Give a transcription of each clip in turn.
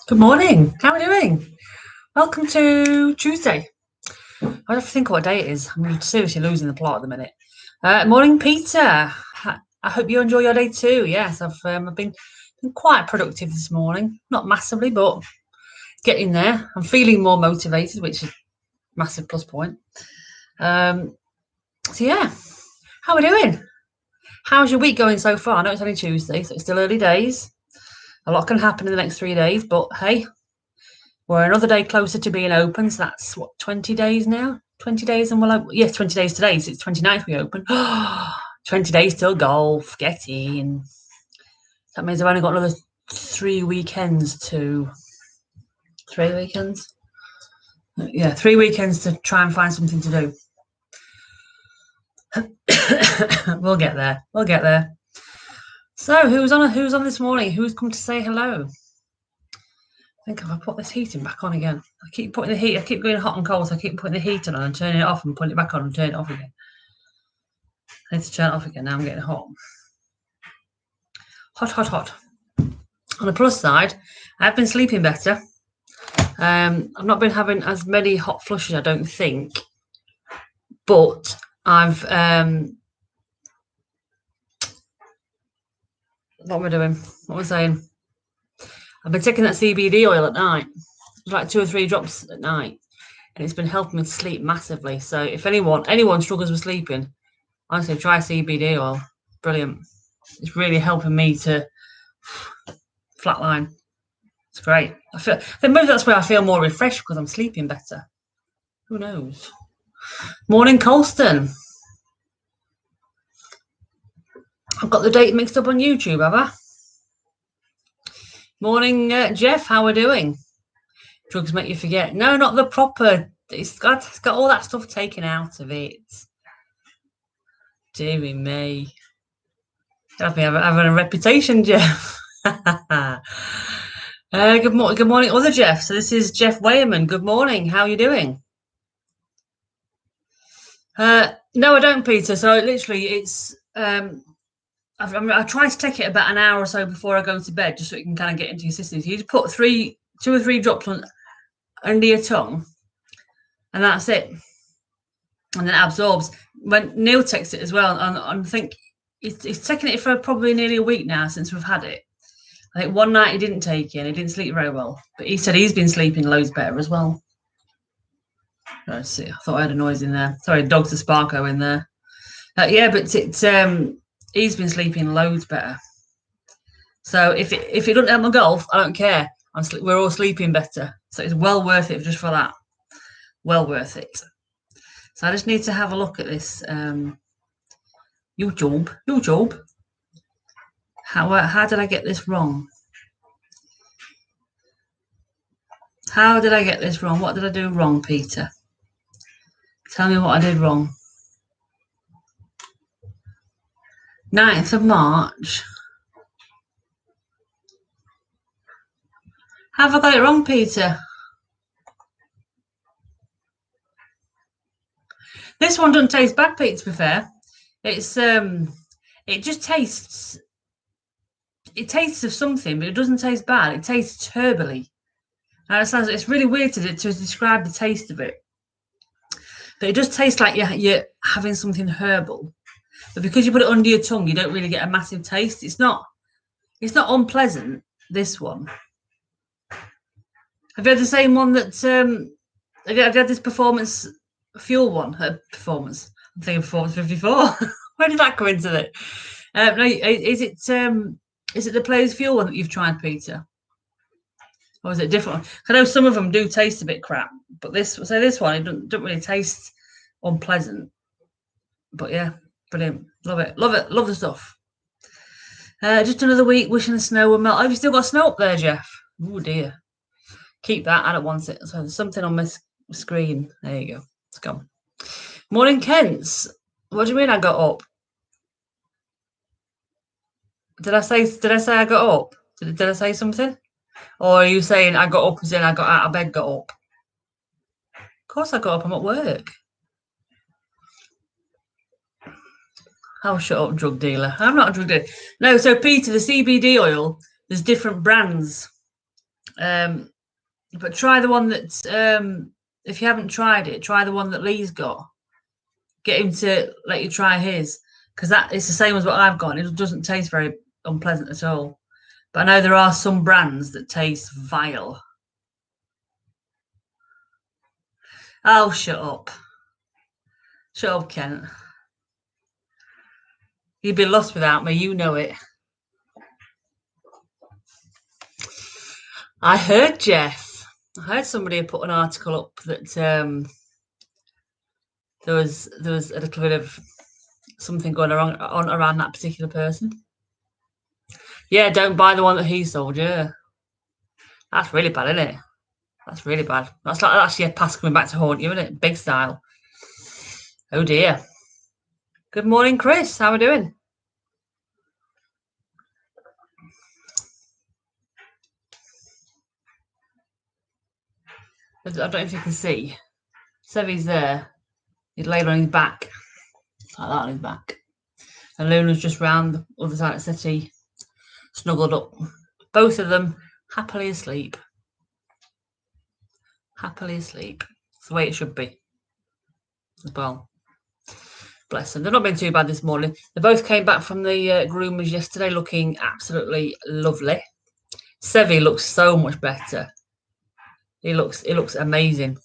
Good morning. How are we doing? Welcome to Tuesday. I have to think what day it is. I'm seriously losing the plot at the minute. Morning, Peter. I hope you enjoy your day too. Yes, I've been quite productive this morning. Not massively, but getting there. I'm feeling more motivated, which is a massive plus point. So yeah, how are we doing? How's your week going so far? I know it's only Tuesday, so it's still early days. A lot can happen in the next 3 days, but hey, we're another day closer to being open, so that's what, 20 days now? 20 days and we'll open. Yes, 20 days today, so it's 29th we open. 20 days till golf, get in. That means I've only got another 3 weekends to... 3 weekends? Yeah, 3 weekends to try and find something to do. We'll get there. We'll get there. So, who's on this morning? Who's come to say hello? I think if I put this heating back on again, I keep putting the heat. I keep going hot and cold, so I keep putting the heat on and turning it off and putting it back on and turning it off again. I need to turn it off again. Now I'm getting hot. Hot, hot, hot. On the plus side, I've been sleeping better. I've not been having as many hot flushes, I don't think, but I've what am I doing? What was I saying? I've been taking that CBD oil at night, like 2 or 3 drops at night, and it's been helping me to sleep massively. So if anyone struggles with sleeping, honestly, try CBD oil. Brilliant. It's really helping me to flatline. It's great. I think maybe that's where I feel more refreshed because I'm sleeping better. Who knows? Morning, Colston. I've got the date mixed up on YouTube, have I? Morning, Jeff. How are we doing? Drugs make you forget. No, not the proper. It's got all that stuff taken out of it. Deary me. I've been having a reputation, Jeff. Good morning, other Jeff. So this is Jeff Wayman. Good morning. How are you doing? No, I don't, Peter. So literally, it's I try to take it about an hour or so before I go to bed, just so it can kind of get into your system. So you just put 2 or 3 drops under your tongue, and that's it. And then it absorbs. When Neil takes it as well, and I think he's taken it for probably nearly a week now since we've had it. I think one night he didn't take it and he didn't sleep very well, but he said he's been sleeping loads better as well. Let's see. I thought I had a noise in there. Sorry, dog's a Sparko in there. Yeah, but he's been sleeping loads better. So if it doesn't help my golf, I don't care. We're all sleeping better. So it's well worth it just for that. Well worth it. So I just need to have a look at this. YouTube. How did I get this wrong? How did I get this wrong? What did I do wrong, Peter? Tell me what I did wrong. 9th of March. Have I got it wrong, Peter? This one doesn't taste bad, Pete, to be fair. It's it just tastes. It tastes of something, but it doesn't taste bad. It tastes herbally. Now it's really weird to describe the taste of it. But it does taste like you're having something herbal. But because you put it under your tongue, you don't really get a massive taste. It's not unpleasant, this one. Have you had the same one that have you had this performance fuel one? Performance. I'm thinking performance 54. Where did that come into it? No, is it the Players Fuel one that you've tried, Peter? Or is it a different one? I know some of them do taste a bit crap, but this one, it doesn't really taste unpleasant. But yeah, brilliant. Love it. Love the stuff. Just another week wishing the snow would melt. Have you still got snow up there, Jeff? Oh dear. Keep that. I don't want it. So there's something on my screen. There you go. It's gone. Morning, Kents. What do you mean I got up? Did I say I got up? Did I say something? Or are you saying I got up as in I got out of bed, got up? Of course I got up. I'm at work. I'll shut up, drug dealer. I'm not a drug dealer. No, so Peter, the CBD oil, there's different brands. But try the one that if you haven't tried it, try the one that Lee's got. Get him to let you try his, because that is the same as what I've got. And it doesn't taste very unpleasant at all. But I know there are some brands that taste vile. Oh, shut up. Shut up, Kent. You'd be lost without me, you know it. I heard, Jeff. I heard somebody had put an article up that there was a little bit of something going on around that particular person. Yeah, don't buy the one that he sold you. That's really bad, isn't it? That's really bad. That's like actually a past coming back to haunt you, isn't it? Big style. Oh dear. Good morning, Chris. How are we doing? I don't know if you can see. Sevy's there. He's laid on his back. Like that on his back. And Luna's just round the other side of the settee, snuggled up. Both of them happily asleep. Happily asleep. It's the way it should be as well. Bless them. They've not been too bad this morning. They both came back from the groomers yesterday looking absolutely lovely. Sevy looks so much better. He looks amazing.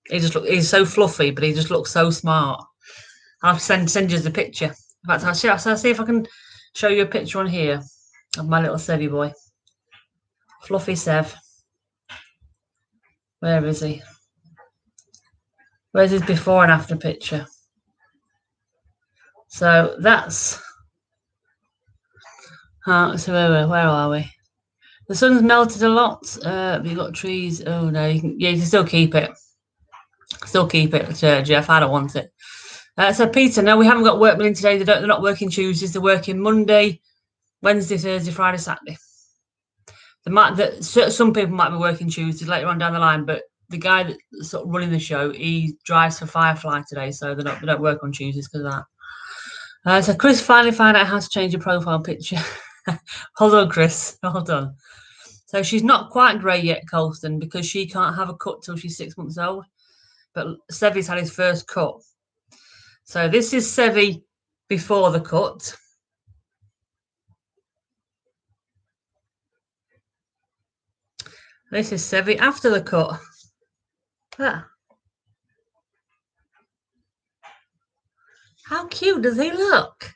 He's so fluffy, but he just looks so smart. I'll send you the picture. In fact, I'll see if I can show you a picture on here of my little Sevy boy. Fluffy Sev. Where is he? Where's his before and after picture? So that's so where are we? The sun's melted a lot. You've got trees. Oh no, you can still keep it. Still keep it, Jeff. I don't want it. So Peter, no, we haven't got workmen in today. They're not working Tuesdays. They're working Monday, Wednesday, Thursday, Friday, Saturday. Some people might be working Tuesdays later on down the line, but the guy that's sort of running the show, he drives for Firefly today, so they don't work on Tuesdays because of that. So Chris finally found out how to change your profile picture. Hold on, Chris. Hold on. So she's not quite grey yet, Colston, because she can't have a cut till she's 6 months old. But Sevy's had his first cut. So this is Sevy before the cut. This is Sevy after the cut. Ah. How cute does he look?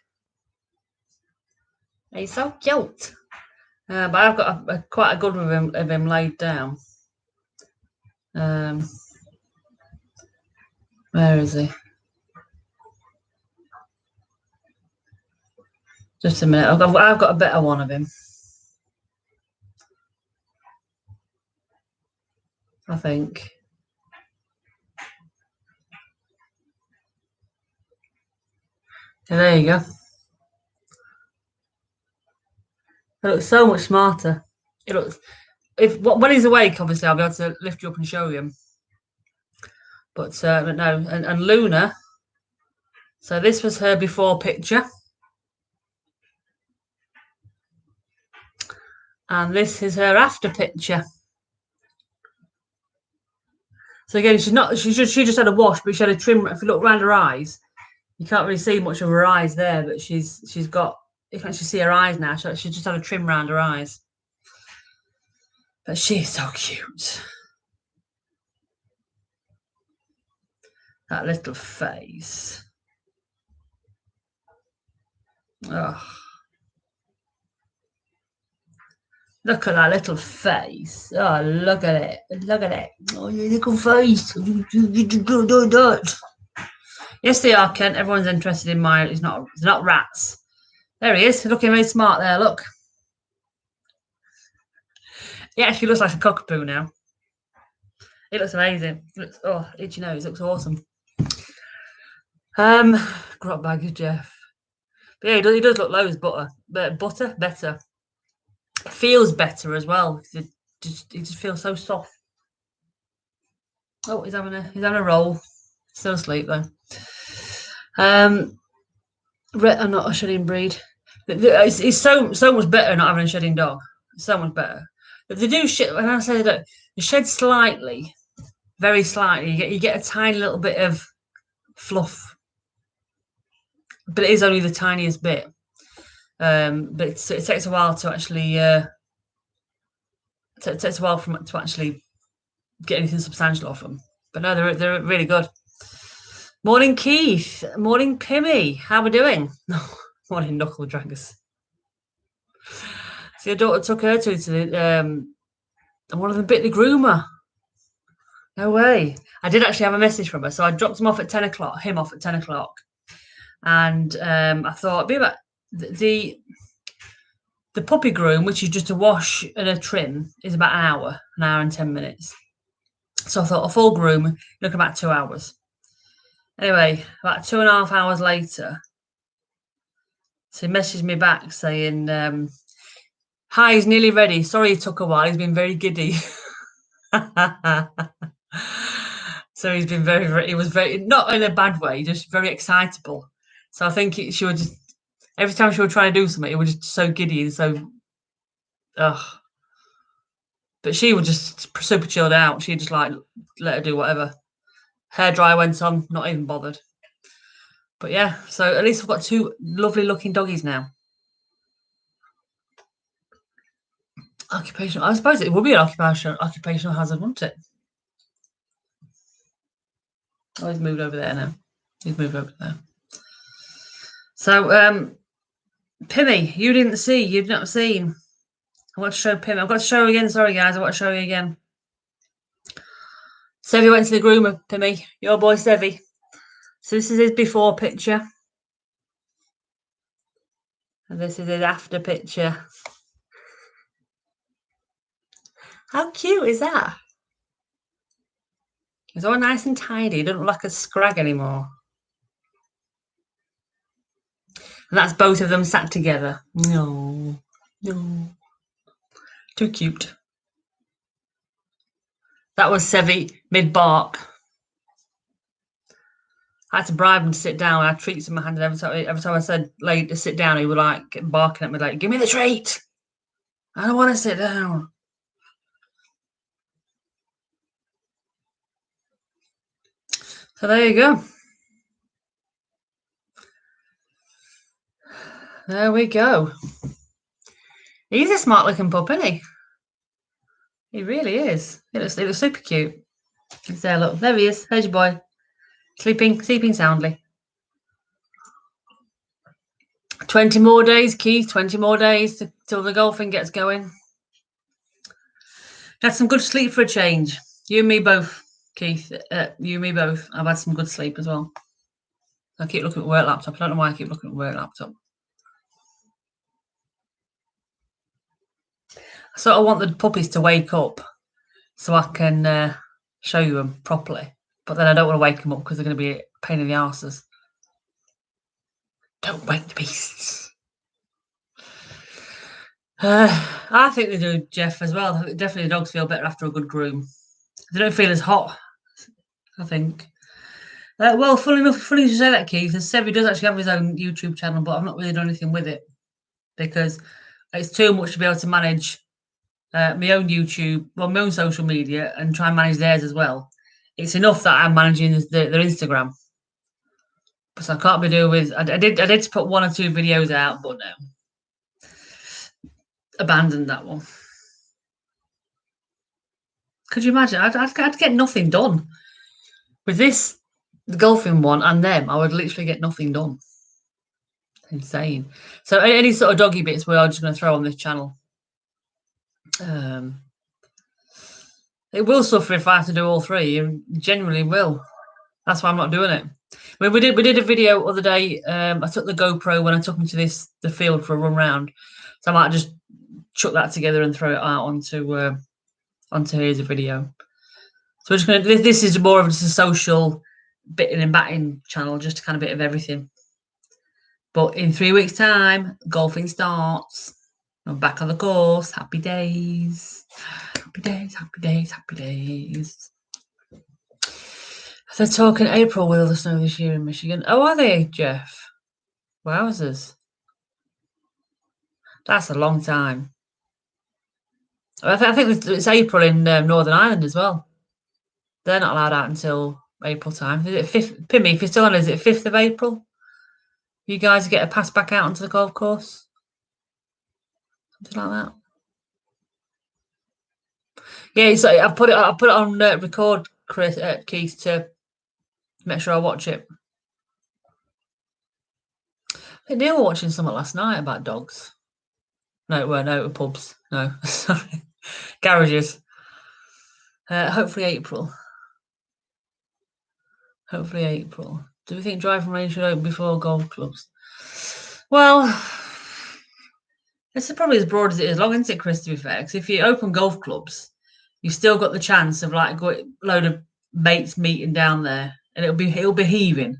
He's so cute. But I've got quite a good one of him laid down. Where is he? Just a minute. I've got a better one of him. I think. So there you go. It looks so much smarter. It looks. When he's awake, obviously, I'll be able to lift you up and show him. But no, and Luna. So this was her before picture. And this is her after picture. So again, she just had a wash, but she had a trim. If you look around her eyes, you can't really see much of her eyes there, but she's got, you can actually see her eyes now. She just had a trim around her eyes. But she's so cute. That little face. Oh. Look at that little face. Oh, look at it. Look at it. Oh, your little face. Yes, they are, Kent. Everyone's interested in mine. It's not rats. There he is. Looking very smart there. Look. He actually looks like a cockapoo now. It looks amazing. Itchy nose. Looks awesome. Grot bag, Jeff. But yeah, he does look loads better. Feels better as well. He just feels so soft. Oh, he's having a roll. Still asleep though. I'm not a shedding breed. It's so much better not having a shedding dog. So much better. They do shed. When I say that, they shed slightly, very slightly. You get a tiny little bit of fluff, but it is only the tiniest bit. But it takes a while to actually. It takes a while to actually get anything substantial off them. But no, they're really good. Morning, Keith. Morning, Pimmy. How we doing? Morning, knuckle draggers. So your daughter took her to the and one of them bit the groomer. No way. I did actually have a message from her, so I dropped him off at 10 o'clock. Him off at 10 o'clock, and I thought it'd be about the puppy groom, which is just a wash and a trim, is about an hour and 10 minutes. So I thought a full groom, look about 2 hours. Anyway, about 2.5 hours later, so he messaged me back saying, hi, he's nearly ready. Sorry it took a while. He's been very giddy. So he's been he was very, not in a bad way, just very excitable. So I think she would just, every time she would try to do something, it was just so giddy and so, ugh. But she was just super chilled out. She just like let her do whatever. Hair dry went on, not even bothered. But yeah, so at least I've got 2 lovely looking doggies now. Occupational, I suppose it would be an occupational hazard, wouldn't it? Oh, he's moved over there now. He's moved over there. So, Pimmy, you've not seen. I want to show Pimmy. I've got to show you again. Sorry, guys, I want to show you again. Sevy went to the groomer, Pimmy. Your boy Sevy. So this is his before picture. And this is his after picture. How cute is that? He's all nice and tidy. He doesn't look like a scrag anymore. And that's both of them sat together. No. Too cute. That was Sevy mid-bark. I had to bribe him to sit down. I had treats in my hand, and every time I said to sit down, he would like barking at me like, give me the treat. I don't want to sit down. So there you go. There we go. He's a smart looking pup, isn't he? He really is. He looks super cute. He's there, look. There he is. There's your boy. Sleeping soundly. 20 more days, Keith. 20 more days till the golfing gets going. Had some good sleep for a change. You and me both, Keith. You and me both. I've had some good sleep as well. I keep looking at work laptop. I don't know why I keep looking at work laptop. I sort of want the puppies to wake up so I can show you them properly. But then I don't want to wake them up because they're going to be a pain in the arses. Don't wake the beasts. I think they do, Jeff, as well. Definitely dogs feel better after a good groom. They don't feel as hot, I think. Well, funny enough, funny you say that, Keith. Sevy does actually have his own YouTube channel, but I've not really done anything with it because it's too much to be able to manage my own YouTube, well, my own social media, and try and manage theirs as well. It's enough that I'm managing their Instagram, so I can't be doing with. I did put 1 or 2 videos out, but no, abandoned that one. Could you imagine? I'd get nothing done with this, the golfing one, and them. I would literally get nothing done. Insane. So any sort of doggy bits we're just going to throw on this channel. It will suffer if I have to do all 3. It generally will. That's why I'm not doing it. We did a video other day. I took the GoPro when I took him to the field for a run round. So I might just chuck that together and throw it out onto here's a video. So we're just gonna. This is more of just a social bitting and batting channel, just a kind of bit of everything. But in 3 weeks' time, golfing starts. I'm back on the course. Happy days. Happy days, happy days, happy days. They're talking April with all the snow this year in Michigan. Oh, are they, Jeff? Wowzers. That's a long time. I think it's April in Northern Ireland as well. They're not allowed out until April time. Is it 5th? Pimmy, if you're still on, is it 5th of April? You guys get a pass back out onto the golf course? Something like that. Yeah, so I put it on record, Chris, Keith, to make sure I watch it. I think they were watching something last night about dogs. No, it weren't. No, it were pubs. No, sorry, garages. Hopefully April. Hopefully April. Do we think driving range should open before golf clubs? Well, it's probably as broad as it is long, isn't it, Chris? To be fair, because if you open golf clubs, you've still got the chance of like a load of mates meeting down there, and it'll be heaving.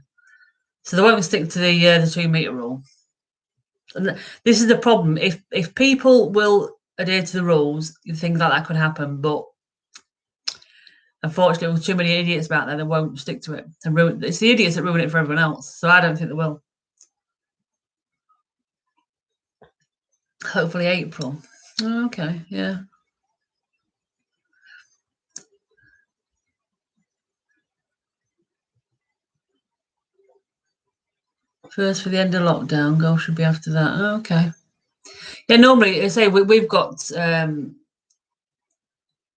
So they won't stick to the 2 meter rule. And this is the problem. If people will adhere to the rules, things like that could happen. But unfortunately, with too many idiots out there, they won't stick to it. It's the idiots that ruin it for everyone else. So I don't think they will. Hopefully April. Oh, okay, yeah. First for the end of lockdown, goal should be after that. Oh, okay. Yeah, normally I say we've got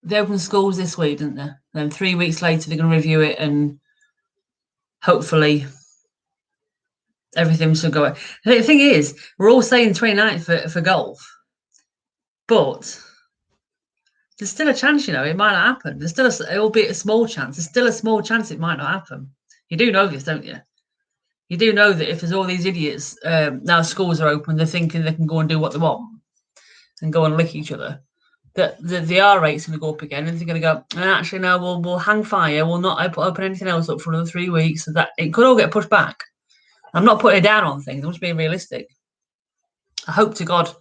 they open schools this week, didn't they? Then 3 weeks later they're going to review it and hopefully everything should go. The thing is, we're all saying 29th for golf, but there's still a chance, it might not happen. There's still it'll be a small chance. There's still a small chance it might not happen. You do know this, don't you? You do know that if there's all these idiots now schools are open, they're thinking they can go and do what they want and go and lick each other. That the R rate's going to go up again, and they're going to go. And actually, no, we'll hang fire. We'll not open anything else up for another 3 weeks. So that it could all get pushed back. I'm not putting it down on things. I'm just being realistic. I hope to God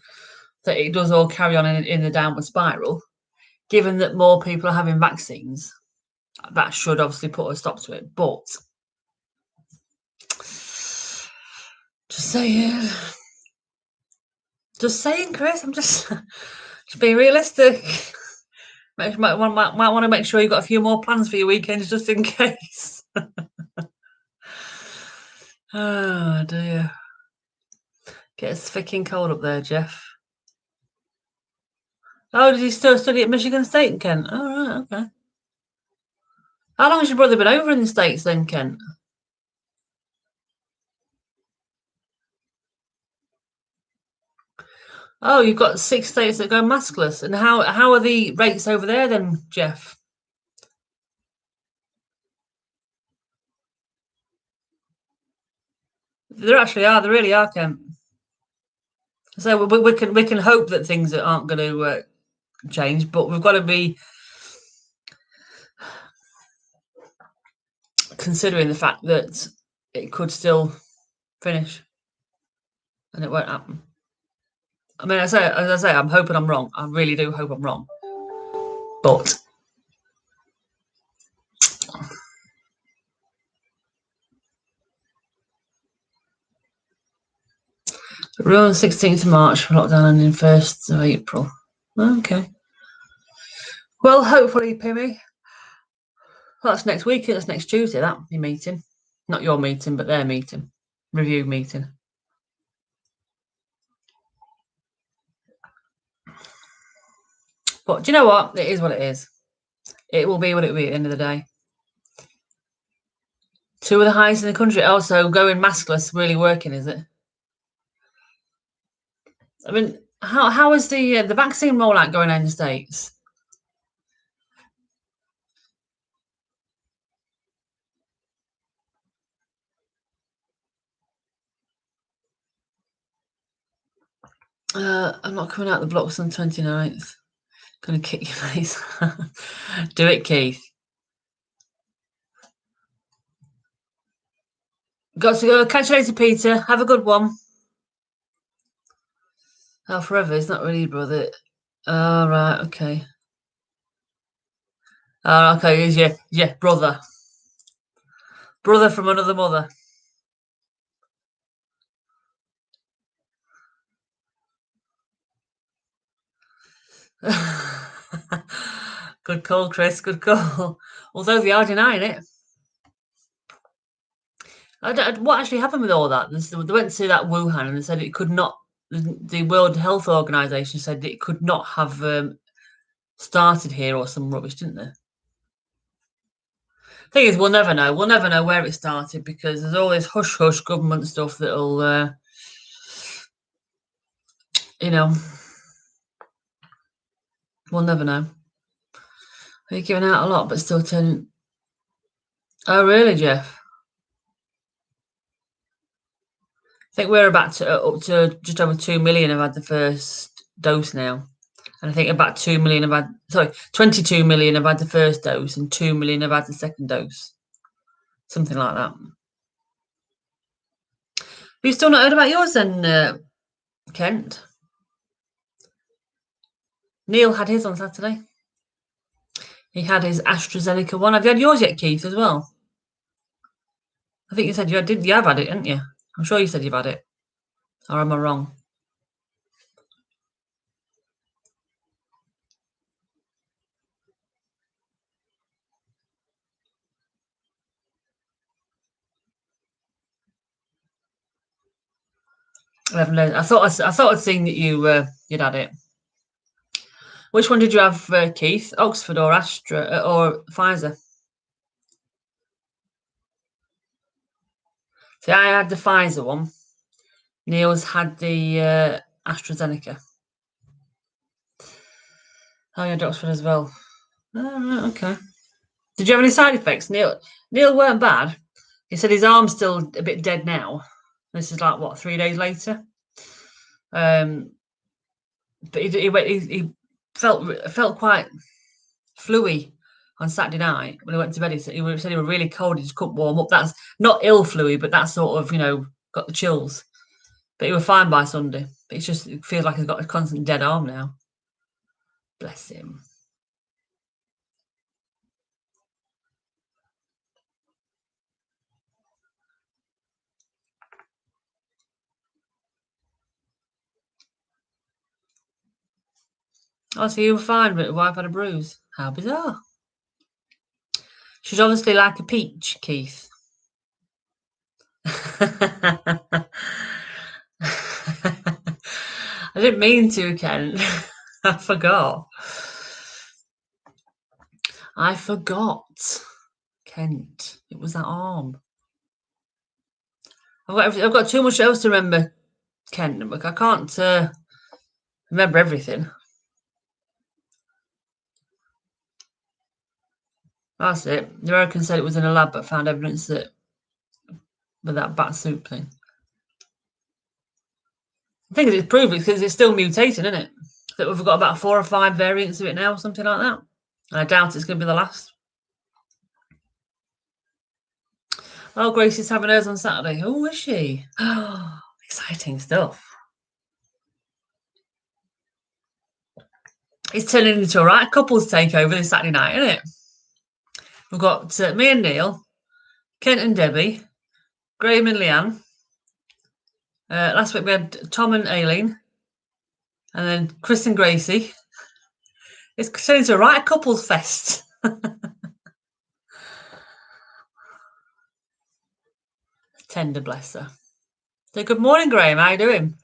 that it does all carry on in the downward spiral. Given that more people are having vaccines, that should obviously put a stop to it. But just saying, Chris. I'm just being realistic. Might want to make sure you've got a few more plans for your weekends just in case. Oh dear. Gets freaking cold up there, Jeff. Oh, did he still study at Michigan State, Kent? Oh, right, okay. How long has your brother been over in the States then, Kent? Oh, you've got 6 states that go maskless. And how are the rates over there then, Jeff? There actually are. There really are, Kent. So we can hope that things aren't going to change, but we've got to be considering the fact that it could still finish and it won't happen. I mean, as I say, I'm hoping I'm wrong. I really do hope I'm wrong. But we're on the 16th of March for lockdown and in 1st of April. Okay. Well, hopefully, Pimmy. Well, that's next week. That's next Tuesday. That your meeting, not your meeting, but their meeting, review meeting. But do you know what? It is what it is. It will be what it will be at the end of the day. 2 of the highest in the country. Also, going maskless really working, is it? I mean, how is the vaccine rollout going on in the States? I'm not coming out the blocks on 29th. Gonna kick your face. Do it, Keith. Got to go. Catch you later, Peter. Have a good one. Oh, forever. It's not really brother. Oh, right. Okay. Oh, okay. He's yeah, brother. Brother from another mother. Good call, Chris. Good call. Although they are denying it. What actually happened with all that? They went to that Wuhan and they said it could not. The World Health Organization said that it could not have started here or some rubbish, didn't they? Thing is, we'll never know. We'll never know where it started because there's all this hush hush government stuff that'll, you know, we'll never know. Are you giving out a lot but still turning? Oh, really, Jeff? I think we're about to up to just over 2 million have had the first dose now. And I think about 2 million have had, 22 million have had the first dose and 2 million have had the second dose. Something like that. Have you still not heard about yours then, Kent? Neil had his on Saturday. He had his AstraZeneca one. Have you had yours yet, Keith, as well? I think you said you have had it, didn't you? I'm sure you said you've had it. Or am I wrong? I haven't known. I thought I'd seen that you'd had it. Which one did you have, Keith? Oxford or Astra or Pfizer? See, I had the Pfizer one. Neil's had the AstraZeneca. Oh, you had Oxford as well. Oh, right, okay. Did you have any side effects? Neil weren't bad. He said his arm's still a bit dead now. This is like what, 3 days later. But he felt quite fluey on Saturday night when he went to bed. He said he was really cold. He just couldn't warm up. That's not ill fluey, but that sort of got the chills. But he was fine by Sunday. But it feels like he's got a constant dead arm now. Bless him. Oh, so you were fine, but your wife had a bruise. How bizarre. She's obviously like a peach, Keith. I didn't mean to, Ken. I forgot. Kent. It was that arm. I've got too much else to remember, Kent. I can't remember everything. That's it. The American said it was in a lab, but found evidence that with that bat soup thing. I think it's proved because it's still mutating, isn't it? That we've got about 4 or 5 variants of it now, something like that. And I doubt it's going to be the last. Oh, Gracie's having hers on Saturday. Oh, is she? Oh, exciting stuff. It's turning into a right couples takeover this Saturday night, isn't it? We've got me and Neil, Kent and Debbie, Graham and Leanne. Last week we had Tom and Aileen, and then Chris and Gracie. It's turning into a right couples fest. Tender, bless her. So good morning, Graham. How you doing?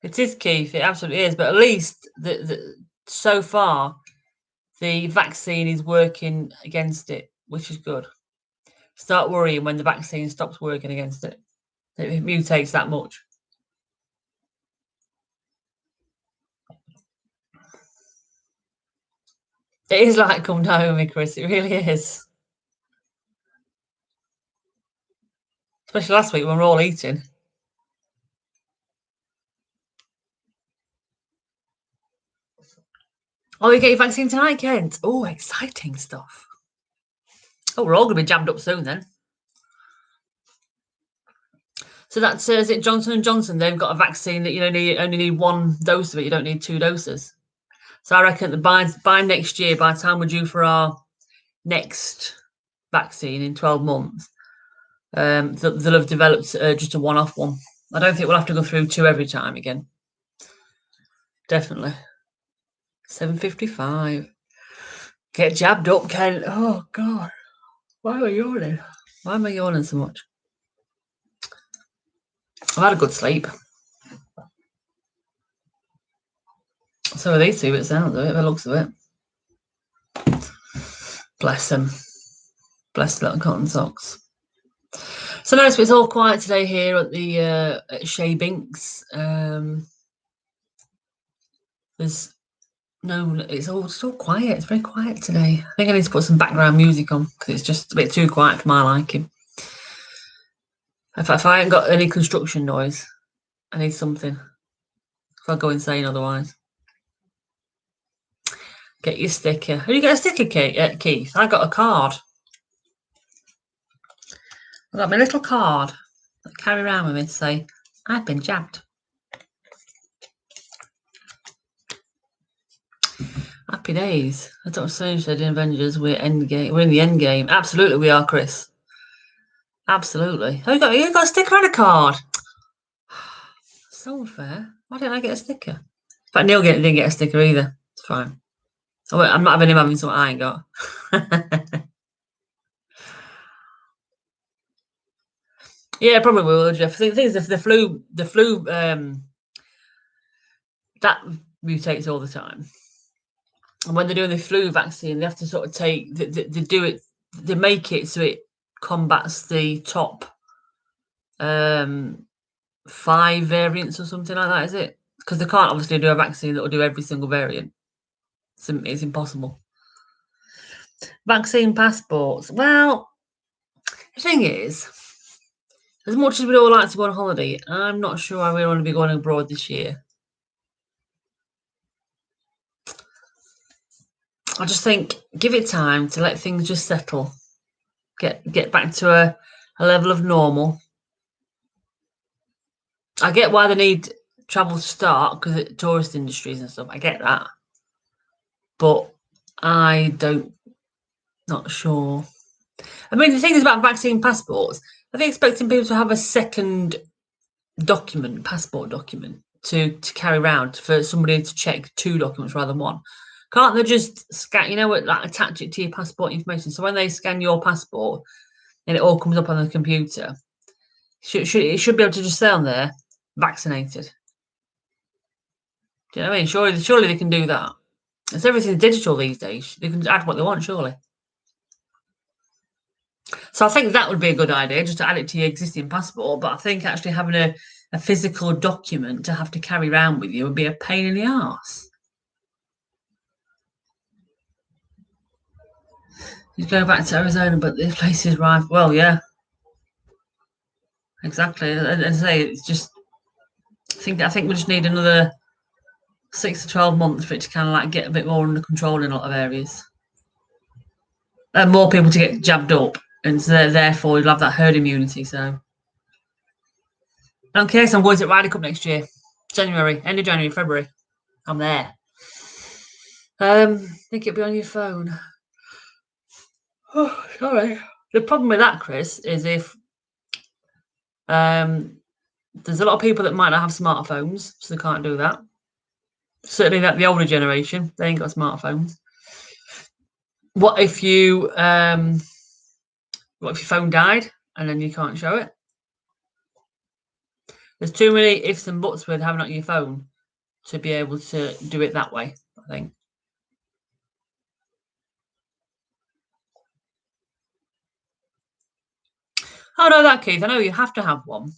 It is, Keith. It absolutely is. But at least so far, the vaccine is working against it, which is good. Start worrying when the vaccine stops working against it. It mutates that much. It is like come down with me, Chris. It really is. Especially last week when we were all eating. Oh, you get your vaccine tonight, Kent? Oh, exciting stuff. Oh, we're all going to be jammed up soon then. So that says it Johnson & Johnson, they've got a vaccine that you only need 1 dose of it. You don't need 2 doses. So I reckon that by next year, by the time we're due for our next vaccine in 12 months, they'll have developed just a one-off one. I don't think we'll have to go through 2 every time again. Definitely. 7:55. Get jabbed up, Ken. Oh, God. Why am I yawning? Why am I yawning so much? I've had a good sleep. So are these two, it sounds of it, by the looks of it. Bless them. Bless the little cotton socks. So notice it's all quiet today here at the at Shea Binks. There's no, it's all quiet. It's very quiet today. I think I need to put some background music on because it's just a bit too quiet for my liking. If I ain't got any construction noise, I need something. If I go insane otherwise. Get your sticker. Have you got a sticker, Keith? I got a card. I got my little card that I carry around with me to say, I've been jabbed. Happy days. I don't know if said in Avengers, we're in the end game. Absolutely we are, Chris. Absolutely. Oh, you got a sticker and a card. So unfair. Why didn't I get a sticker? But Neil didn't get a sticker either. It's fine. I'm not having him having something I ain't got. Yeah, probably will, Jeff. The thing is, if the flu that mutates all the time. And when they're doing the flu vaccine, they have to sort of they make it so it combats the top 5 variants or something like that, is it? Because they can't obviously do a vaccine that will do every single variant. It's impossible. Vaccine passports. Well, the thing is, as much as we'd all like to go on holiday, I'm not sure I really want to be going abroad this year. I just think give it time to let things just settle, get back to a level of normal. I get why they need travel to start because tourist industries and stuff. I get that, but I don't. Not sure. I mean, the thing is about vaccine passports. Are they expecting people to have a second passport document, to carry around for somebody to check 2 documents rather than 1? Can't they just scan, like attach it to your passport information? So when they scan your passport and it all comes up on the computer, it should be able to just say on there, vaccinated. Do you know what I mean? Surely they can do that. It's everything digital these days. They can add what they want, surely. So I think that would be a good idea, just to add it to your existing passport. But I think actually having a physical document to have to carry around with you would be a pain in the arse. You go back to Arizona, but the place is right. Well, yeah, exactly. And say it's just. I think we just need another 6 to 12 months for it to kind of like get a bit more under control in a lot of areas, and more people to get jabbed up, and so therefore you'll have that herd immunity. So, okay, so I'm going to Ryder Cup next year, end of January, February. I'm there. I think it'll be on your phone. Oh, sorry. The problem with that, Chris, is if there's a lot of people that might not have smartphones, so they can't do that. Certainly, that the older generation, they ain't got smartphones. What if your phone died and then you can't show it? There's too many ifs and buts with having it on your phone to be able to do it that way, I think. Oh no, that Keith, I know you have to have one.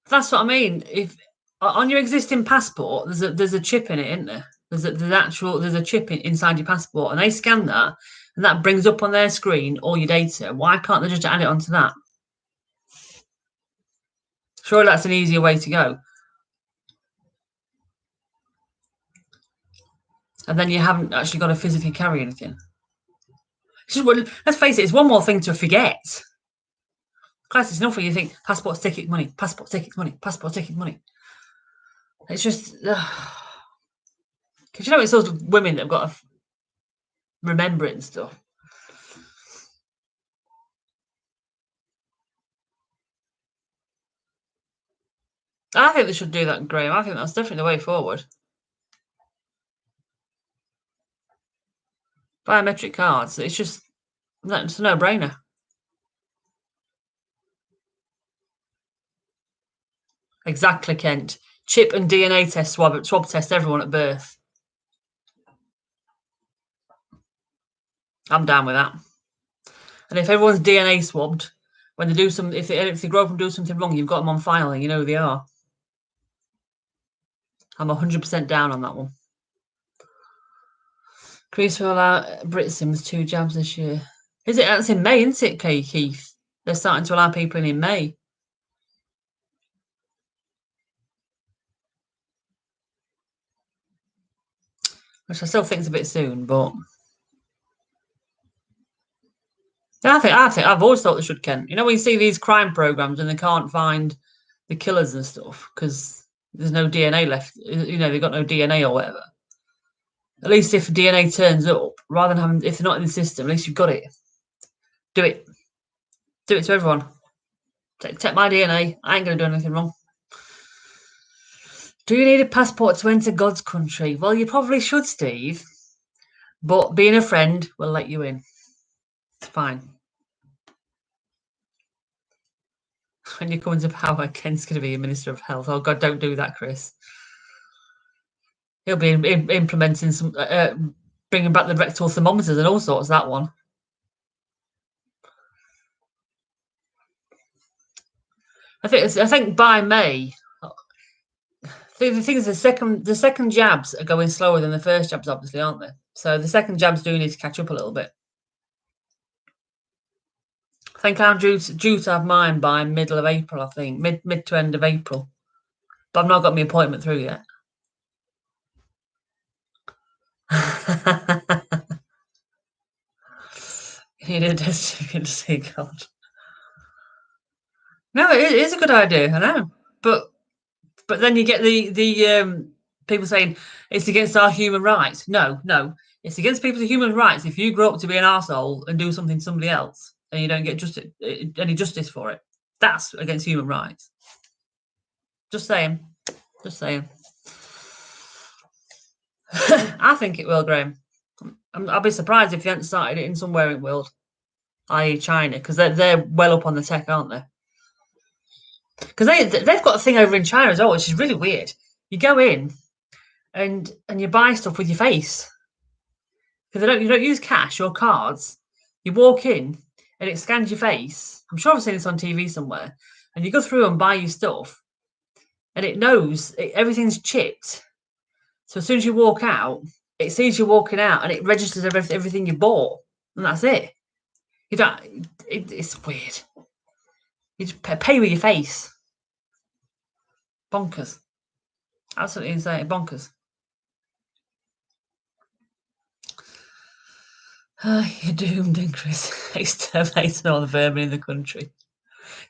That's what I mean. If on your existing passport, there's a chip in it, isn't there? There's a chip inside your passport, and they scan that, and that brings up on their screen all your data. Why can't they just add it onto that? Surely that's an easier way to go. And then you haven't actually got to physically carry anything. Let's face it, it's one more thing to forget. Class, it's enough when you think passport, ticket, money, passport, ticket, money, passport, ticket, money. It's just because it's those women that have got to remember it and stuff. I think they should do that, Graham. I think that's definitely the way forward. biometric cards. It's just that's a no-brainer. Exactly, Kent. Chip and DNA test, swab test everyone at birth. I'm down with that. And if everyone's DNA swabbed, when they do if they grow up and do something wrong, you've got them on file and you know who they are. I'm 100% down on that one. Greece will allow Britsims 2 jabs this year. Is it? That's in May, isn't it, Keith? They're starting to allow people in May. Which I still think is a bit soon, but I think I've always thought they should, Ken. You know, when you see these crime programs and they can't find the killers and stuff because there's no DNA left. You know, they've got no DNA or whatever. At least if DNA turns up, rather than having if they're not in the system, at least you've got it. Do it. Do it to everyone. Take my DNA. I ain't gonna do anything wrong. Do you need a passport to enter God's country? Well, you probably should, Steve. But being a friend will let you in. It's fine. When you come into power, Ken's going to be a Minister of Health. Oh, God, don't do that, Chris. He'll be implementing some, bringing back the rectal thermometers and all sorts, that one. I think by May, the thing is, the second jabs are going slower than the first jabs, obviously, aren't they? So the second jabs do need to catch up a little bit. I think I'm due to have mine by middle of April. I think mid to end of April, but I've not got my appointment through yet. You need a test to see God. No, it is a good idea. I know, but then you get the people saying it's against our human rights. No, it's against people's human rights if you grow up to be an arsehole and do something to somebody else and you don't get any justice for it. That's against human rights. Just saying. Just saying. I think it will, Graham. I'll be surprised if you hadn't started it in somewhere in the world, i.e. China, because they're well up on the tech, aren't they? Because they've got a thing over in China as well, which is really weird. You go in and you buy stuff with your face because you don't use cash or cards. You walk in and it scans your face. I'm sure I've seen this on TV somewhere. And you go through and buy your stuff, and it knows everything's chipped. So as soon as you walk out, it sees you walking out and it registers everything you bought, and that's it. You don't. It's weird. You just pay with your face. Bonkers. Absolutely insane. Bonkers. You're doomed, in Chris. Exterminating all the vermin in the country.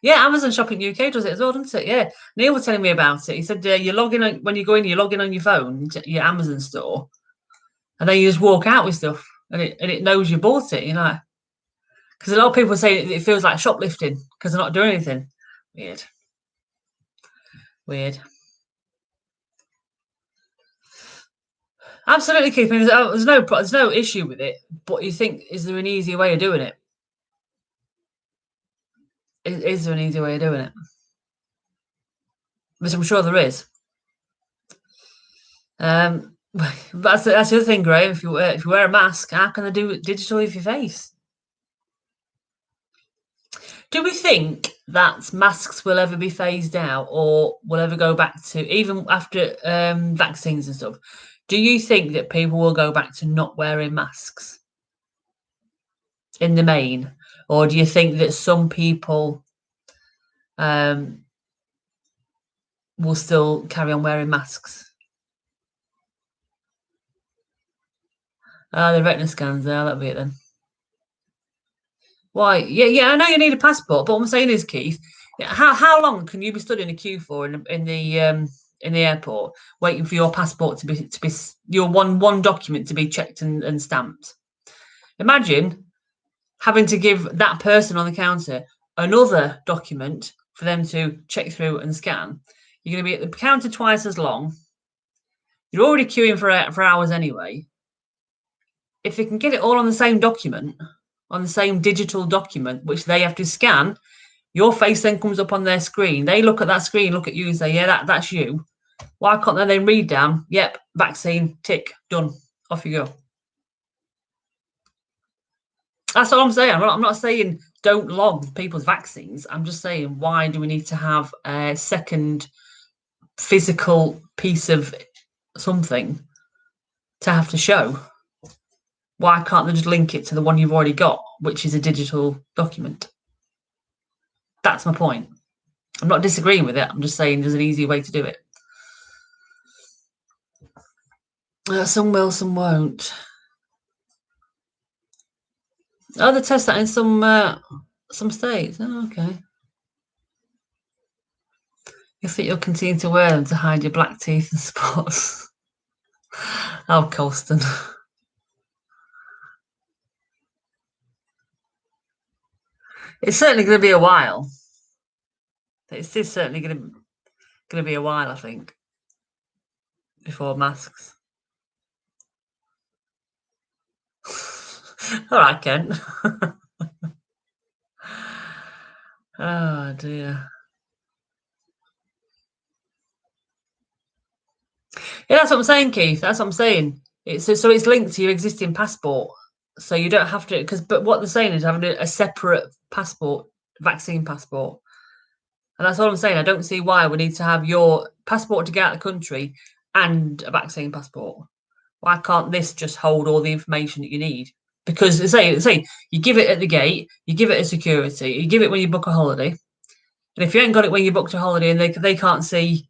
Yeah, Amazon Shopping UK does it as well, doesn't it? Yeah. Neil was telling me about it. He said you log in when you go in, you log in on your phone, your Amazon store, and then you just walk out with stuff, and it knows you bought it. You know, because a lot of people say it feels like shoplifting because they're not doing anything. Weird. Absolutely, Keith. There's no issue with it, but you think, is there an easier way of doing it? Is there an easier way of doing it? Which I'm sure there is. That's the other thing, Graham. If you wear a mask, how can they do it digitally with your face? Do we think that masks will ever be phased out, or will ever go back to, even after vaccines and stuff? Do you think that people will go back to not wearing masks in the main, or do you think that some people will still carry on wearing masks? The retina scans, that'll be it then. Why? Yeah, I know you need a passport, but what I'm saying is, Keith, how long can you be stood in a queue for in the airport, waiting for your passport to be your one document to be checked and stamped? Imagine having to give that person on the counter another document for them to check through and scan. You're going to be at the counter twice as long. You're already queuing for hours anyway. if they can get it all on the same document, on the same digital document, which they have to scan, your face then comes up on their screen. They look at that screen, look at you and say, yeah, that's you. Why can't they then read down, yep, vaccine, tick, done, off you go. That's all I'm saying. I'm not saying don't log people's vaccines. I'm just saying, why do we need to have a second physical piece of something to have to show? Why can't they just link it to the one you've already got, which is a digital document? That's my point. I'm not disagreeing with it. I'm just saying there's an easier way to do it. Some will, some won't. Oh, they test that in some states. Oh, okay. You think you'll continue to wear them to hide your black teeth and spots? Oh, Colston. It's certainly going to be a while. It's certainly going to be a while, I think, before masks. All right, Ken. Oh dear. Yeah, that's what I'm saying, Keith. That's what I'm saying. It's so it's linked to your existing passport, so you don't have to. But what they're saying is having a separate passport, vaccine passport, and that's all I'm saying. I don't see why we need to have your passport to get out of the country and a vaccine passport. Why can't this just hold all the information that you need? Because say you give it at the gate, you give it at security, you give it when you book a holiday, and if you ain't got it when you booked a holiday and they can't see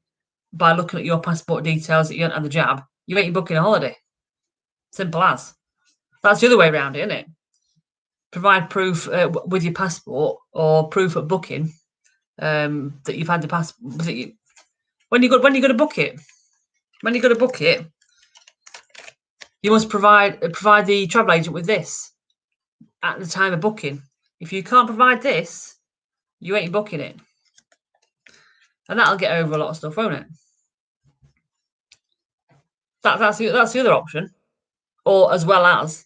by looking at your passport details that you don't have the jab, you ain't booking a holiday. Simple as. That's the other way around, isn't it? Provide proof with your passport or proof of booking that you've had the passport. When you're going to book it, you must provide the travel agent with this at the time of booking. If you can't provide this, you ain't booking it, and that'll get over a lot of stuff, won't it? That's the other option, or as well as.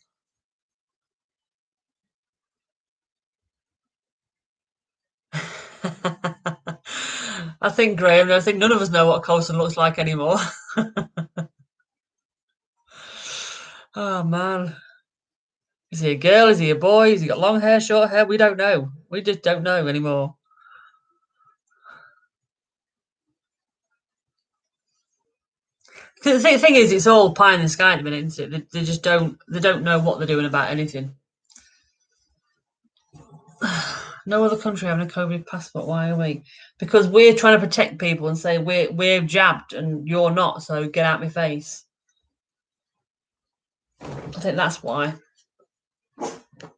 I think, Graham, I think none of us know what Colson looks like anymore. Oh man, is he a girl? Is he a boy? Has he got long hair, short hair? We don't know. We just don't know anymore. The thing is, it's all pie in the sky at the minute, isn't it? They just don't know what they're doing about anything. No other country having a COVID passport. Why are we? Because we're trying to protect people and say we're jabbed and you're not. So get out my face. I think that's why.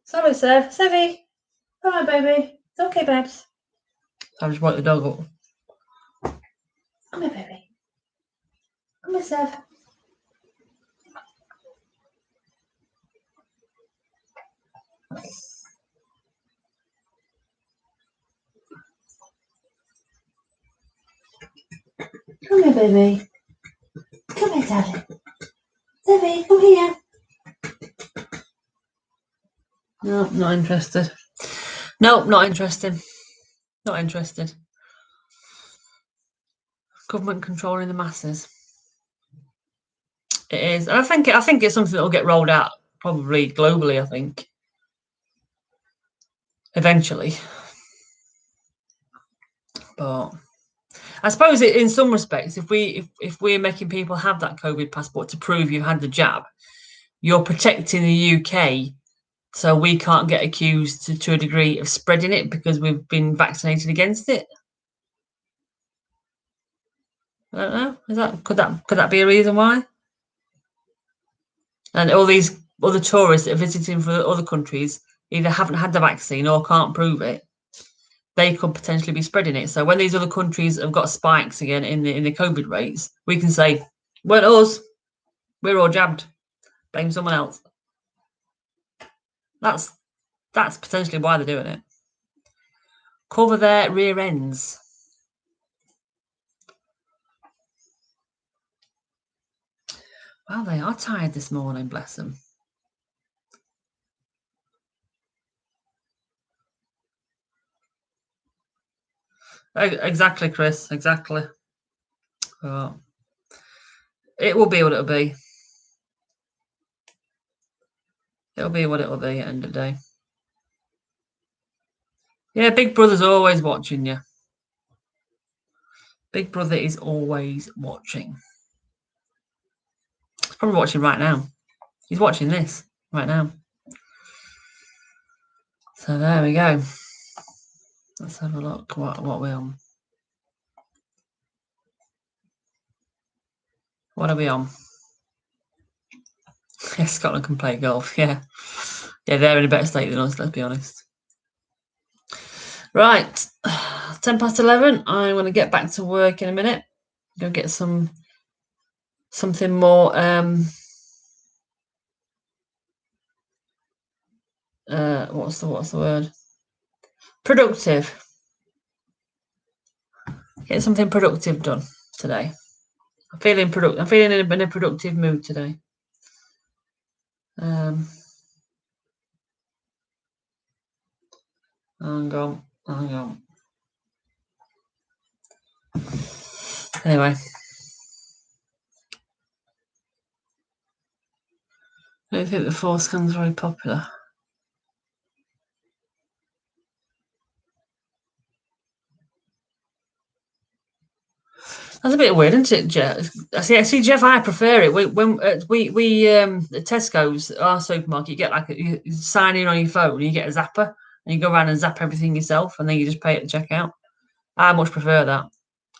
Sorry, Sev. Sevy. Come on, baby. It's okay, babes. I just woke the dog up. Come here, baby. Come here, Sev. Come here, baby. Come here, Daddy. Sevy, come here. No, not interested. No, not interested. Not interested. Government controlling the masses. It is, and I think it's something that will get rolled out probably globally. I think eventually, but I suppose in some respects, if we're making people have that COVID passport to prove you had the jab, you're protecting the UK, so we can't get accused to a degree of spreading it because we've been vaccinated against it. I don't know. Could that be a reason why? And all these other tourists that are visiting from other countries either haven't had the vaccine or can't prove it, they could potentially be spreading it. So when these other countries have got spikes again in the COVID rates, we can say, weren't us, we're all jabbed. Blame someone else. That's potentially why they're doing it. Cover their rear ends. Well, they are tired this morning, bless them. Exactly, Chris. Exactly. It will be what it'll be. It'll be what it'll be at the end of the day. Yeah, Big Brother's always watching you. Big Brother is always watching. He's probably watching right now. He's watching this right now. So there we go. Let's have a look what we're on. What are we on? Yeah, Scotland can play golf, yeah. Yeah, they're in a better state than us, let's be honest. Right, 10 past 11. I'm going to get back to work in a minute. Go get something more what's the word? Productive. Get something productive done today. I'm feeling in a productive mood today. Hang on. Anyway. I don't think the 4scan's very popular. That's a bit weird, isn't it, Jeff? I see, Jeff. I prefer it. When we at Tesco's, our supermarket, you get like you sign in on your phone, you get a zapper, and you go around and zap everything yourself, and then you just pay at the checkout. I much prefer that,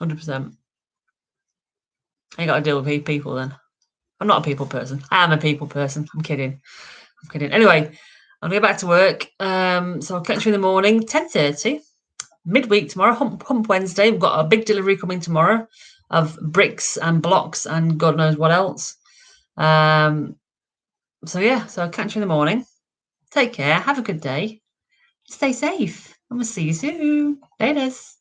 100%. I ain't got to deal with people then. I'm not a people person. I am a people person. I'm kidding. Anyway, I'll go back to work. So I'll catch you in the morning, 10:30. Midweek tomorrow, hump Wednesday. We've got a big delivery coming tomorrow of bricks and blocks and God knows what else. So I'll catch you in the morning. Take care. Have a good day. Stay safe. I'm going to see you soon. Laters.